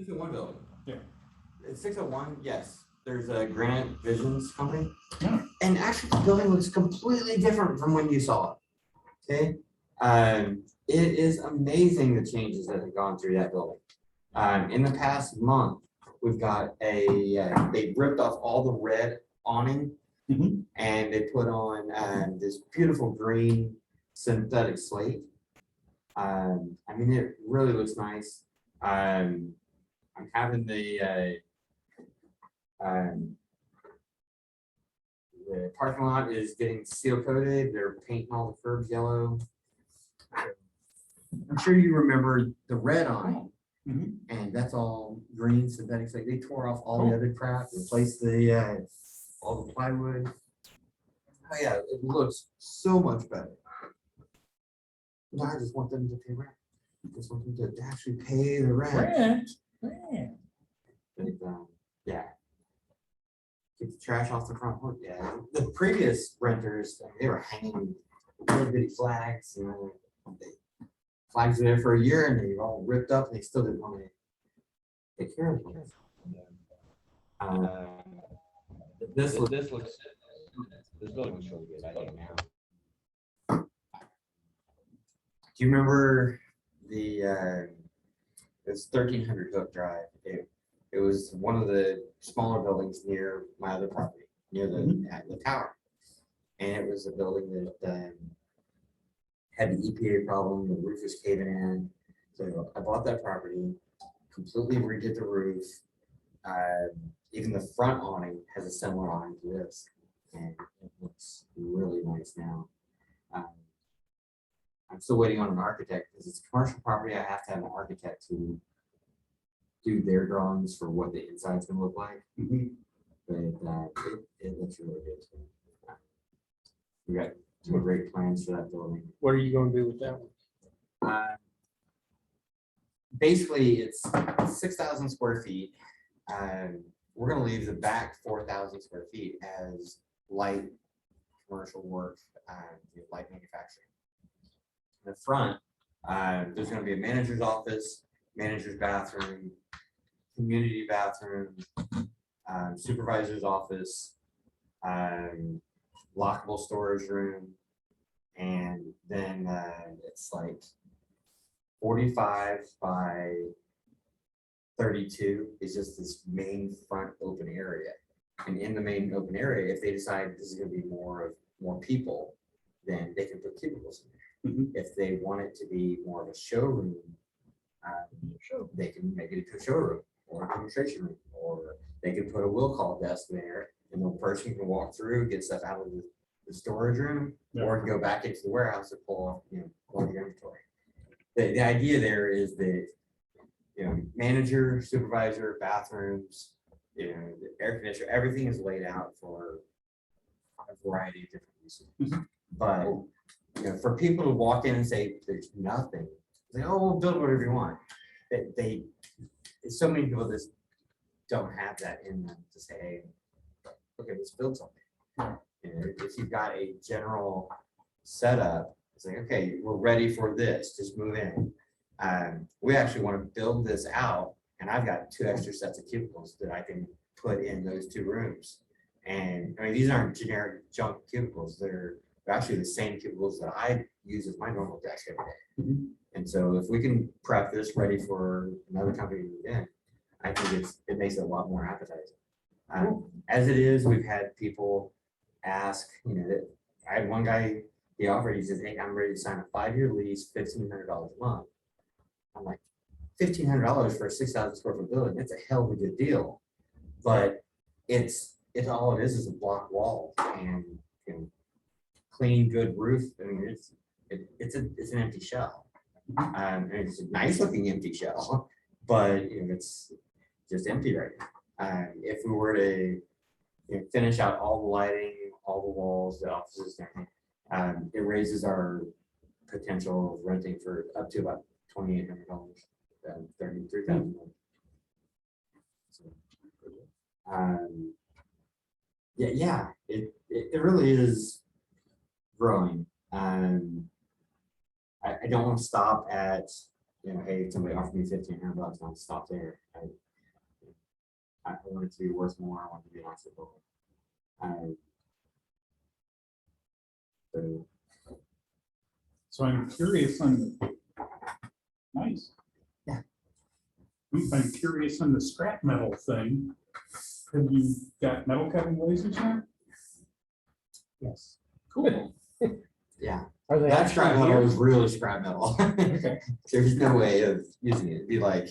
601 building. Yeah. It's 601, yes. There's a Granite Visions company. Yeah. And actually, the building looks completely different from when you saw it. Okay. It is amazing the changes that have gone through that building. In the past month, we've got they ripped off all the red awning and they put on this beautiful green synthetic slate. I mean, it really looks nice. I'm having the parking lot is getting seal coated. They're painting all the curbs yellow. I'm sure you remember the red awning, and that's all green synthetic slate. They tore off all the other crap, replaced the all the plywood. Oh yeah, it looks so much better. No, I just want them to pay rent. I just want them to actually pay the rent. But, yeah. Get the trash off the front porch. Yeah. The previous renters, they were hanging little bitty flags. You know, flags were there for a year and they were all ripped up and they still didn't want to take care of them. This building looks really good. I think now. Do you remember the it's 1300 Hook Drive? It was one of the smaller buildings near my other property, near the tower, and it was a building that had the EPA problem. The roof was caving in, so I bought that property, completely redid the roof. Even the front awning has a similar awning to this, and it looks really nice now. I'm still waiting on an architect because it's a commercial property. I have to have an architect to do their drawings for what the inside's gonna look like. But it looks really good. So, we got some great plans for that building. What are you going to do with that one? Basically, it's 6,000 square feet. We're gonna leave the back 4,000 square feet as light commercial work, light manufacturing. In the front, there's going to be a manager's office, manager's bathroom, community bathroom, supervisor's office, lockable storage room, and then it's like 45 by 32 is just this main front open area. And in the main open area, if they decide this is going to be more people, then they can put cubicles in there. If they want it to be more of a showroom, they can make it a showroom or a demonstration room, or they can put a will call desk there, and the person can walk through, get stuff out of the storage room, or go back into the warehouse and pull off, all the inventory. The idea there is that manager, supervisor, bathrooms, the air conditioner, everything is laid out for a variety of different uses. But for people to walk in and say there's nothing, like, oh, we'll build whatever you want. So many people just don't have that in them to say, hey, okay, let's build something. If you've got a general setup, it's like, okay, we're ready for this, just move in. We actually want to build this out, and I've got 2 extra sets of cubicles that I can put in those 2 rooms. And I mean, these aren't generic junk cubicles. They're actually the same cubicles that I use as my normal desk every day. And so if we can prep this ready for another company to move in, I think it makes it a lot more appetizing. As it is, we've had people ask, I had one guy, he offered, he says, hey, I'm ready to sign a 5-year lease, $1,500 a month. I'm like, $1,500 for a 6,000 square foot building, that's a hell of a good deal. But it's all it is a block wall and clean, good roof. I mean, it's an empty shell. And it's a nice looking empty shell, but it's just empty right now. If we were to finish out all the lighting, all the walls, the offices, everything, it raises our potential of renting for up to about $2,800, $33,000. Yeah, it really is growing. I don't want to stop at you know, hey, somebody offered me $1,500, I'll stop there. I want it to be worth more. I want it to be acceptable. So I'm curious on, nice. Yeah. I'm curious on the scrap metal thing. Have you got metal cutting lasers now? Yes. Cool. Yeah, Are they that scrap actually metal here? is really scrap metal. Okay. There's no way of using it. It'd be like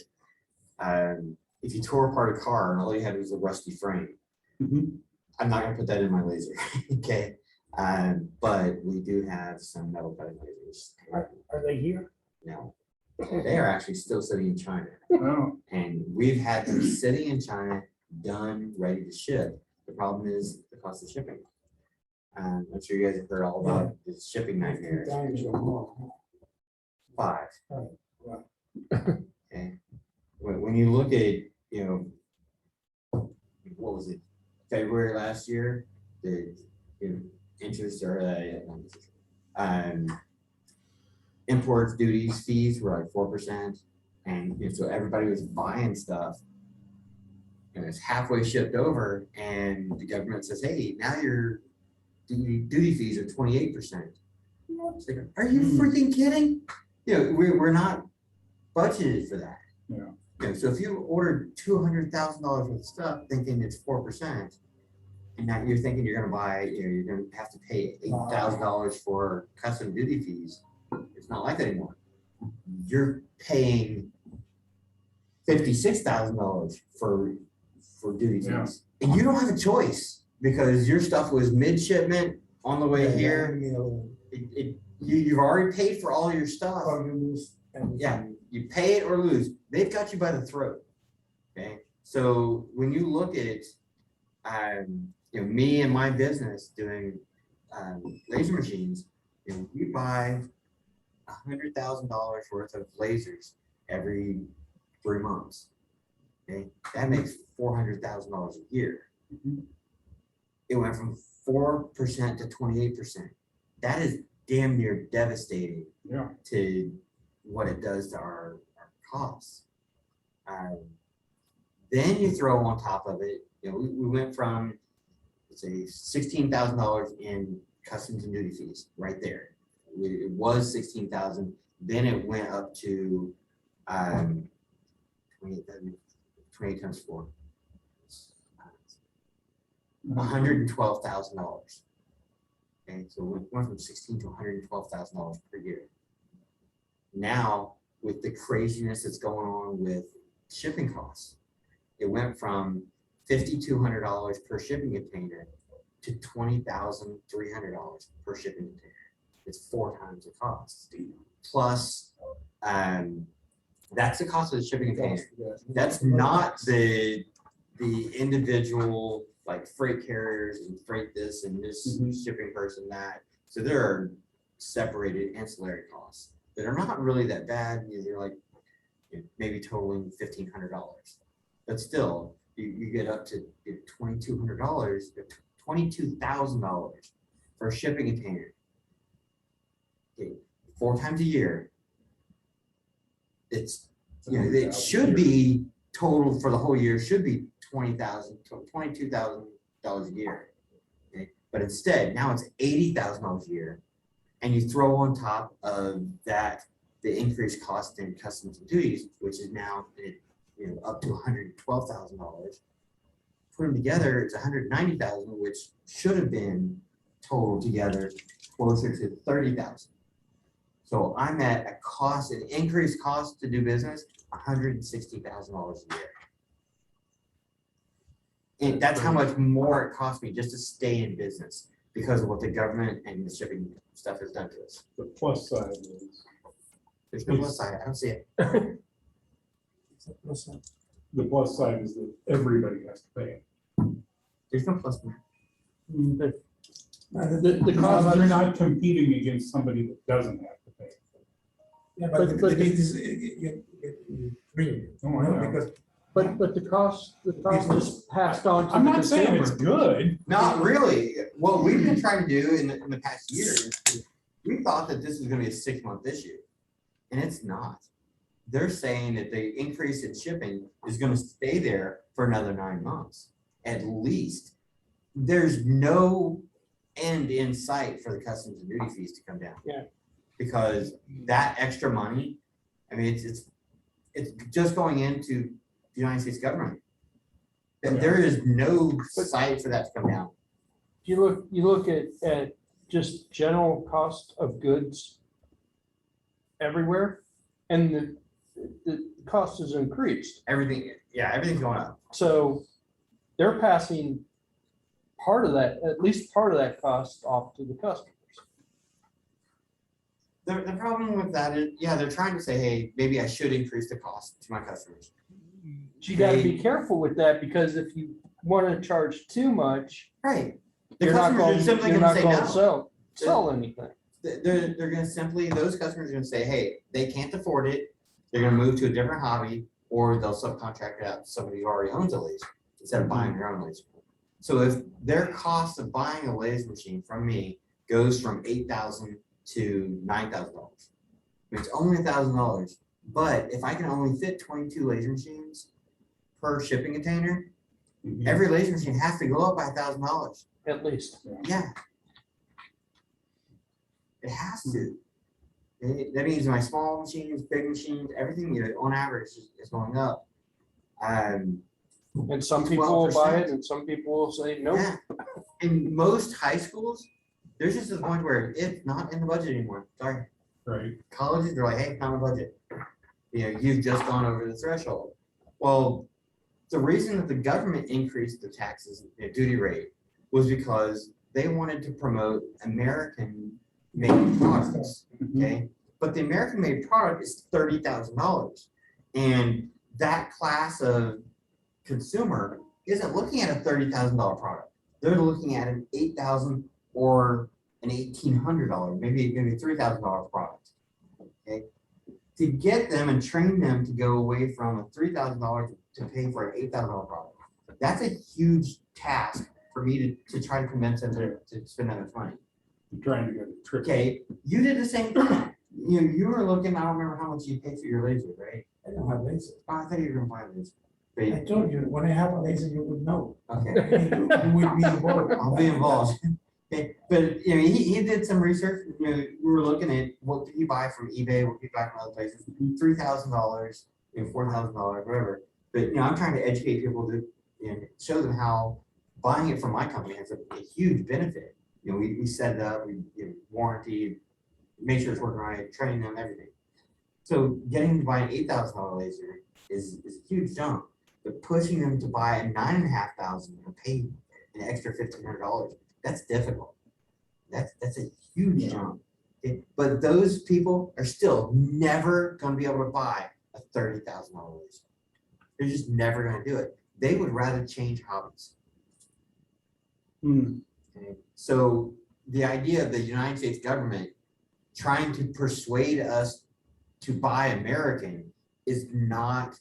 if you tore apart a car and all you had was a rusty frame. Mhm. I'm not gonna put that in my laser, okay? But we do have some metal cutting lasers. Are they here? No, they are actually still sitting in China, Oh, and we've had them sitting in China, done, ready to ship. The problem is the cost of shipping. I'm sure you guys have heard all about the shipping nightmare. 2 times or more. 5. Right. Okay. When you look at, you know, what was it, February last year, the interest or imports duties fees were like 4%, and so everybody was buying stuff, and it's halfway shipped over, and the government says, hey, now your duty fees are 28%. It's like, are you freaking kidding? You know, we're not budgeted for that. yeah. You know, so if you ordered $200,000 worth of stuff thinking it's 4%, and now you're thinking you're going to buy, you know, you're going to have to pay $8,000 for custom duty fees. It's not like that anymore. You're paying $56,000 for duty Yeah. fees, and you don't have a choice because your stuff was mid-shipment on the way here. You've already paid for all your stuff. Yeah, you pay it or lose. They've got you by the throat. Okay, so when you look at, you know, me and my business doing laser machines, you know, we buy $100,000 worth of lasers every 3 months. Okay, that makes $400,000 a year. Mhm. It went from 4% to 28%. That is damn near devastating. Yeah. To what it does to our costs. Then you throw on top of it, you know, we went from, let's say, $16,000 in customs and duty fees right there. It was 16,000. Then it went up to 28 times 4. $112,000. Okay, so we went from 16 to $112,000 per year. Now, with the craziness that's going on with shipping costs, it went from $5,200 per shipping container to $20,300 per shipping container. It's 4 times the cost. Plus, that's the cost of the shipping container. That's not the individual like freight carriers and freight this and this shipping person that. So there are separated ancillary costs that are not really that bad. They're like, you know, maybe totaling $1,500, but still you get up to $2,200, $22,000 for a shipping container. Okay, 4 times a year. It's, you know, it should be total for the whole year should be $22,000 a year. Okay? But instead, now it's $80,000 a year. And you throw on top of that the increased cost in customs and duties, which is now, you know, up to $112,000. Put them together, it's $190,000, which should have been total together closer to $30,000. So I'm at a cost, an increased cost to do business, $160,000 a year. And that's how much more it cost me just to stay in business because of what the government and the shipping stuff has done to us. The plus side is, There's no plus side, I don't see it. the plus side is that everybody has to pay. There's no plus. The cost, you're not competing against somebody that doesn't have to pay. Yeah, but the gate is free, Oh, I know. because But the cost is passed on to I'm the not saying it's consumer. good. Not really. What we've been trying to do in the past year is we thought that this was gonna be a 6-month issue, and it's not. they're saying that the increase in shipping is gonna stay there for another 9 months, at least. There's no end in sight for the customs and duty fees to come down. Yeah. Because that extra money, I mean, it's just going into the United States government. And there is no sight for that to come down. You look at just general cost of goods everywhere, and the cost has increased. Everything's going up. So they're passing part of that, at least part of that cost off to the customers. The problem with that is, they're trying to say, hey, maybe I should increase the cost to my customers. You gotta be careful with that, because if you wanna charge too much, Right. The you're not customers are going, simply you're gonna not say gonna no. sell anything. They're gonna simply, those customers are gonna say, hey, they can't afford it, they're gonna move to a different hobby, or they'll subcontract it out to somebody who already owns a laser instead of buying their own laser. So if their cost of buying a laser machine from me goes from $8,000 to $9,000, it's only $1,000. But if I can only fit 22 laser machines per shipping container, every laser machine has to go up by $1,000. At least. Yeah. It has to. That means my small machines, big machines, everything, on average is going up. And some people will buy it, and some people will say no. Yeah. In most high schools, there's just a point where it's not in the budget anymore. Sorry. Right. Colleges, they're like, hey, it's not in the budget. You've just gone over the threshold. Well, the reason that the government increased the taxes, duty rate, was because they wanted to promote American-made products. Okay, but the American-made product is $30,000, and that class of consumer isn't looking at a $30,000 product. They're looking at an $8,000 or an $1,800, maybe $3,000 product. Okay, to get them and train them to go away from a $3,000 to pay for an $8,000 product, that's a huge task for me to try to convince them to spend that much money. I'm trying to get a trick. Okay, you did the same thing. You were looking, I don't remember how much you paid for your laser, right? I don't have laser. Oh, I thought you were gonna buy a laser. I told you, when I have a laser, you would know. Okay, You would be involved. I'll be involved. Okay, but he did some research. We were looking at what could you buy from eBay, what could you buy from other places, $3,000, $4,000, whatever. But I'm trying to educate people to show them how buying it from my company has a huge benefit. We set it up, we warranty, make sure it's working right, train them, everything. So getting them to buy an $8,000 laser is a huge jump, but pushing them to buy a $9,500 and pay an extra $1,500, that's difficult. That's a huge jump. Okay? But those people are still never going to be able to buy a $30,000 laser. They're just never going to do it. They would rather change hobbies. Okay? So the idea of the United States government trying to persuade us to buy American is not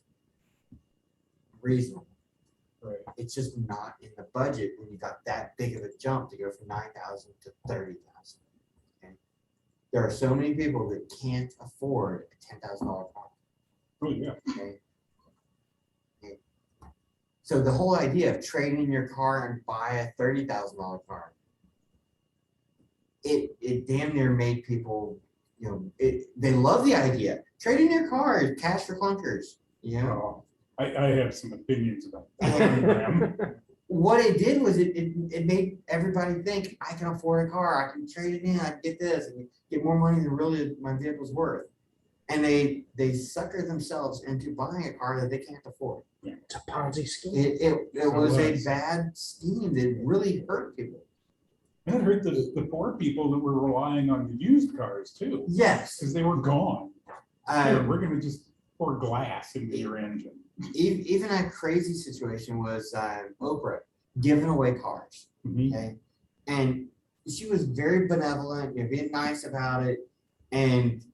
reasonable. Right. It's just not in the budget when you got that big of a jump to go from 9,000 to 30,000. Okay? There are so many people that can't afford a $10,000 product. Oh, yeah. Okay? So the whole idea of trading your car and buy a $30,000 car, it damn near made people, they love the idea. Trading your car is cash for clunkers, I have some opinions about And that. what it did was it made everybody think, I can afford a car, I can trade it in, I can get this, and get more money than really my vehicle's worth. And they sucker themselves into buying a car that they can't afford. It's a Ponzi scheme. It was a bad scheme that really hurt people. And it hurt the poor people that were relying on the used cars too. Yes. Because they were gone. Here, we're gonna just pour glass into your engine. Even a crazy situation was Oprah giving away cars. Okay, and she was very benevolent, being nice about it, and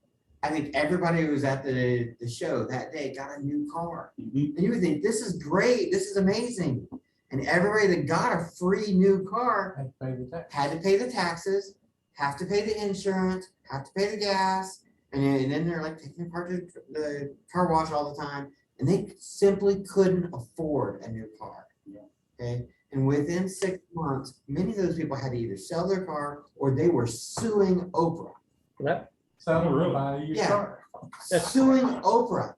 I think everybody who was at the show that day got a new car. And you would think, this is great, this is amazing. And everybody that got a free new car had to pay the taxes, have to pay the insurance, have to pay the gas, And then they're like taking apart the car wash all the time, and they simply couldn't afford a new car. Yeah. Okay, and within 6 months, many of those people had to either sell their car or they were suing Oprah. That, So really? buy a used Yeah. car. Suing Oprah.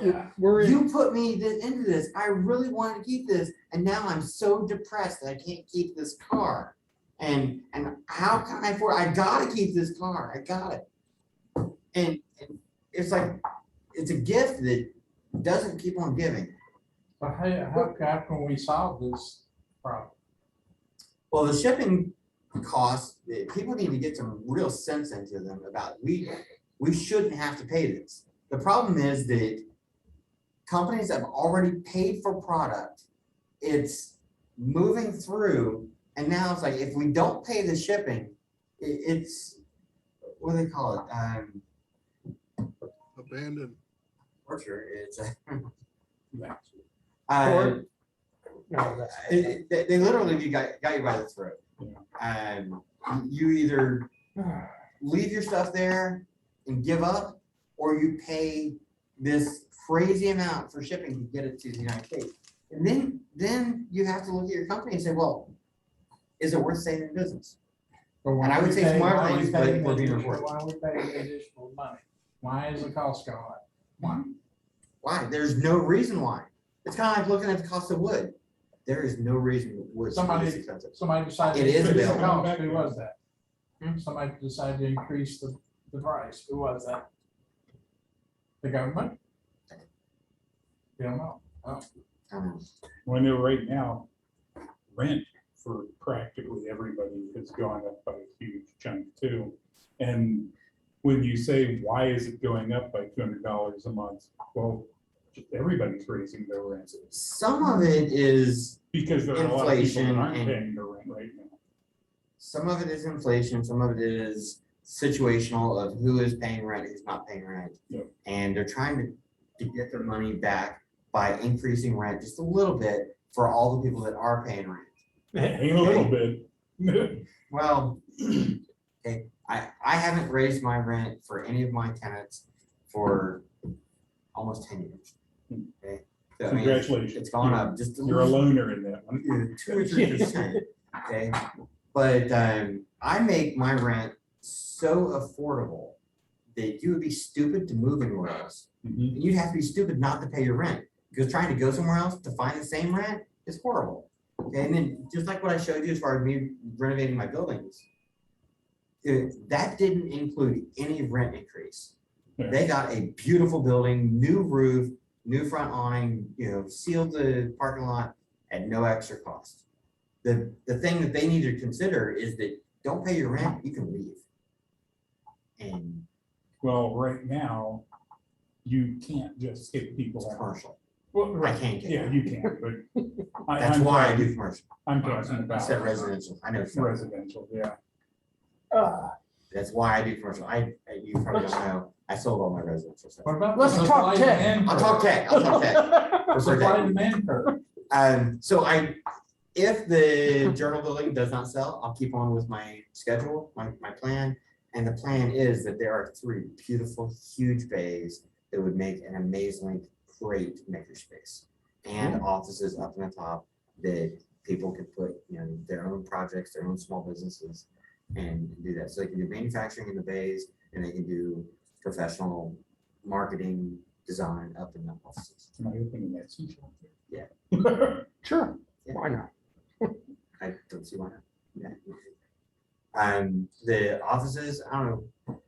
Yeah. we're in, You put me into this. I really wanted to keep this, and now I'm so depressed that I can't keep this car. And how can I afford? I gotta keep this car. I got it. And it's like it's a gift that doesn't keep on giving. But how can we solve this problem? Well, the shipping costs, people need to get some real sense into them about we shouldn't have to pay this. The problem is that companies have already paid for product. It's moving through, and now it's like if we don't pay the shipping, it's what do they call it? Abandoned. Torture. It's Or- no, that's. they literally got you by the throat. You either leave your stuff there and give up, or you pay this crazy amount for shipping to get it to the United States. And then you have to look at your company and say, well, is it worth staying in business? And I would say some more things, but we're being recorded. Why are we paying additional money? Why is the cost going up? Why? Why? There's no reason why. It's kind of like looking at the cost of wood. There is no reason wood should be this expensive. Somebody decided. It is to increase the available. cost. Who was that? Somebody decided to increase the price. Who was that? The government? You don't know. Oh. Well, I know right now, rent for practically everybody has gone up by a huge chunk too. And when you say, why is it going up by $200 a month? Well, just everybody's raising their rent. Some of it is Because there are a lot of people that inflation aren't and- paying their rent right now. some of it is inflation, some of it is situational of who is paying rent, who's not paying rent. Yep. And they're trying to get their money back by increasing rent just a little bit for all the people that are paying rent. Ain't a little bit. Well, okay, I haven't raised my rent for any of my tenants for almost 10 years. Okay. So, I mean, Congratulations. it's gone up just a You're a little. loner in that one. 2 or 3%. Okay, but I make my rent so affordable that you would be stupid to move anywhere else. Mhm. And you'd have to be stupid not to pay your rent, because trying to go somewhere else to find the same rent is horrible. Okay, and then just like what I showed you as far as me renovating my buildings, that didn't include any rent increase. Yeah. They got a beautiful building, new roof, new front awning, sealed the parking lot at no extra cost. The thing that they need to consider is that don't pay your rent, you can leave. And Well, right now, you can't just kick people it's out. commercial. Well, I can't get Yeah, that. you can, but. That's I'm why I talking- do commercial. I'm talking I about said residential. I know. it's not. residential, yeah. That's why I do commercial. You probably don't know. I sold all my residential stuff. What about? Let's the talk supply tech. and I'll talk tech. I'll talk tech. For Supply tech. and demand curve. So if the journal building does not sell, I'll keep on with my schedule, my plan. And the plan is that there are 3 beautiful, huge bays that would make an amazingly great makerspace. And offices up on the top that people can put, their own projects, their own small businesses and do that. So they can do manufacturing in the bays and they can do professional marketing, design up in the offices. Am I opening that seashell? Yeah. Sure, Yeah. why not? I don't see why not. Yeah. The offices, I don't know.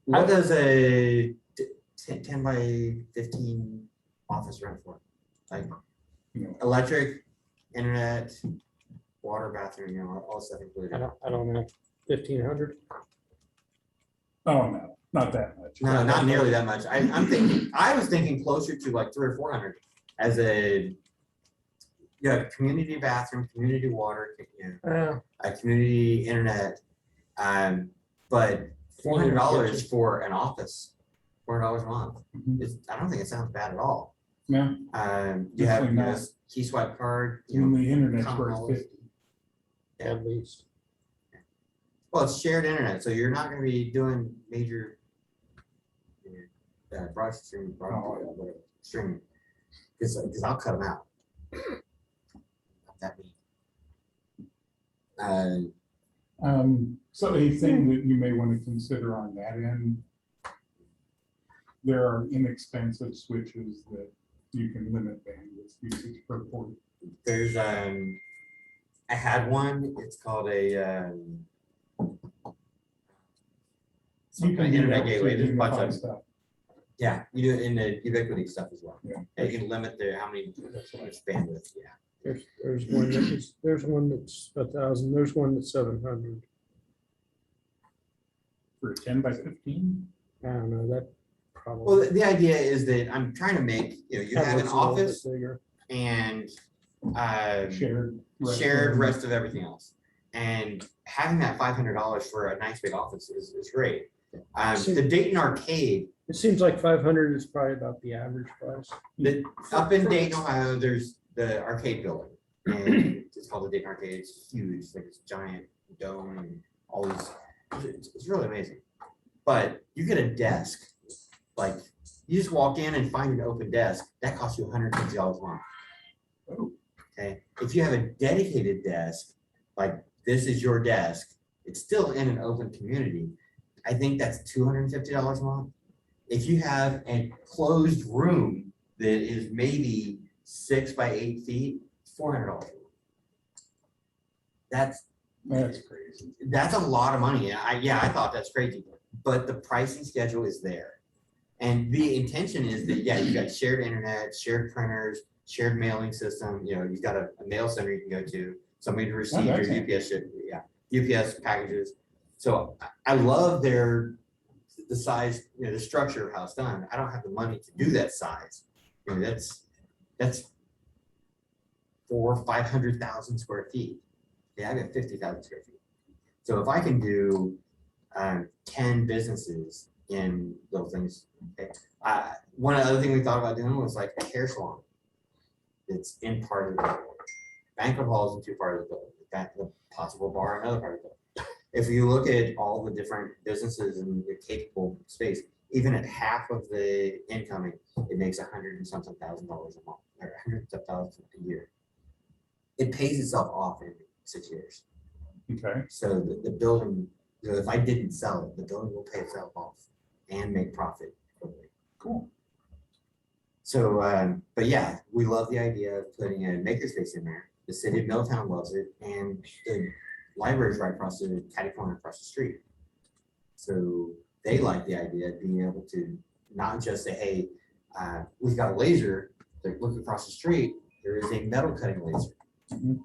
What does a 10 by 15 office rent for? Like electric, internet, water, bathroom, all stuff included. I don't know, 1,500? Oh, no, not that much. No, not nearly that much. I was thinking closer to like 300 or 400 as a community bathroom, community water, a community internet. But $400 for an office, $400 a month. Mhm. I don't think it sounds bad at all. No, You have Definitely not. this key swipe card. when the internet's common worth knowledge. 50. At least. Well, it's shared internet, so you're not gonna be doing major broadcast streaming, Oh. whatever, streaming, because I'll cut them out. What that mean? So a thing that you may want to consider on that end, there are inexpensive switches that you can limit bandwidth usage per port. There's I had one. It's called a You can do internet that gateway. with There's a bunch unified of stuff. yeah. You do it in the ubiquity stuff as well. Yeah. You can limit how many bandwidth. Yeah. There's one that's 1,000, there's one that's 700. For a 10 by 15? I don't know, that Well, probably. the idea is that I'm trying to make you that have an looks a little bit office bigger. and Shared rest of everything else. And having that $500 for a nice big office is great. The Dayton Arcade, It seems like 500 is probably about the average price. up in Dayton, Ohio, there's the arcade building. And it's called the Dayton Arcade. It's huge, it's like this giant dome and all these, it's really amazing. But you get a desk, like you just walk in and find an open desk, that costs you $150 a month. Oh. Okay, if you have a dedicated desk, like this is your desk, it's still in an open community. I think that's $250 a month. If you have a closed room that is maybe 6 by 8 feet, $400 a month. That's crazy. That's a lot of money. I thought that's crazy, but the pricing schedule is there. And the intention is that, yeah, you got shared internet, shared printers, shared mailing system, you've got a mail center you can go to, somebody to receive your that's UPS ship, UPS packages. So I love the size, the structure of how it's done. I don't have the money to do that size. That's 400,000 or 500,000 square feet. Yeah, I got 50,000 square feet. So if I can do 10 businesses in those things, okay. One other thing we thought about doing was like a hair salon. It's in part of the building. Banquet hall is in two parts of the building. The possible bar, another part of the building. If you look at all the different businesses in the capable space, even at half of the incoming, it makes $100,000 and something thousand a month, or hundreds of thousands a year. It pays itself off in 6 years. Okay. So the building, if I didn't sell it, the building will pay itself off and make profit quickly. Cool. So, but yeah, we love the idea of putting a makerspace in there. The city of Middletown loves it, and the library is right across the catty corner across the street. So they like the idea of being able to not just say, hey, we've got a laser, like look across the street, there is a metal cutting laser. And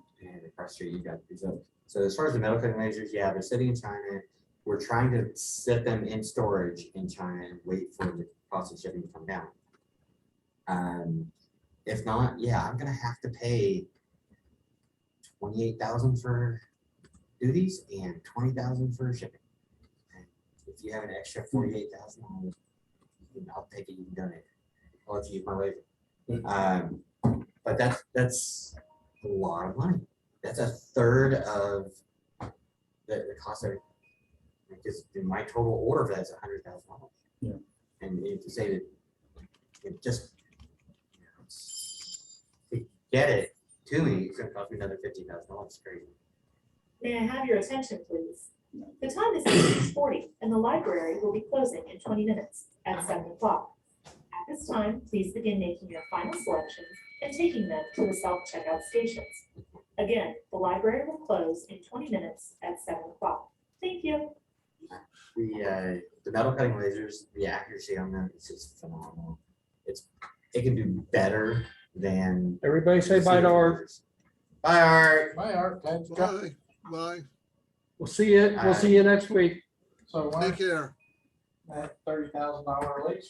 across the street, you got these others. So as far as the metal cutting lasers, yeah, they're sitting in China. We're trying to set them in storage in China and wait for the cost of shipping to come down. If not, yeah, I'm gonna have to pay $28,000 for duties and $20,000 for shipping. And if you have an extra $48,000, I'll take it. You can donate it. I'll let you use my laser. But that's a lot of money. That's a third of the cost of it. Because my total order for that's $100,000. Yeah. And to say that it just to get it to me, it's gonna cost me another $50,000. It's crazy. May I have your attention, please? The time is 6:40 and the library will be closing in 20 minutes at 7 o'clock. At this time, please begin making your final selections and taking them to the self-checkout stations. Again, the library will close in 20 minutes at 7 o'clock. Thank you. The metal cutting lasers, the accuracy on them is just phenomenal. It can do better than. Everybody say bye to Art. Bye, Art. Bye, Art. Thanks, Jeff. Bye. We'll see you next week. So Take care. that $30,000 lease.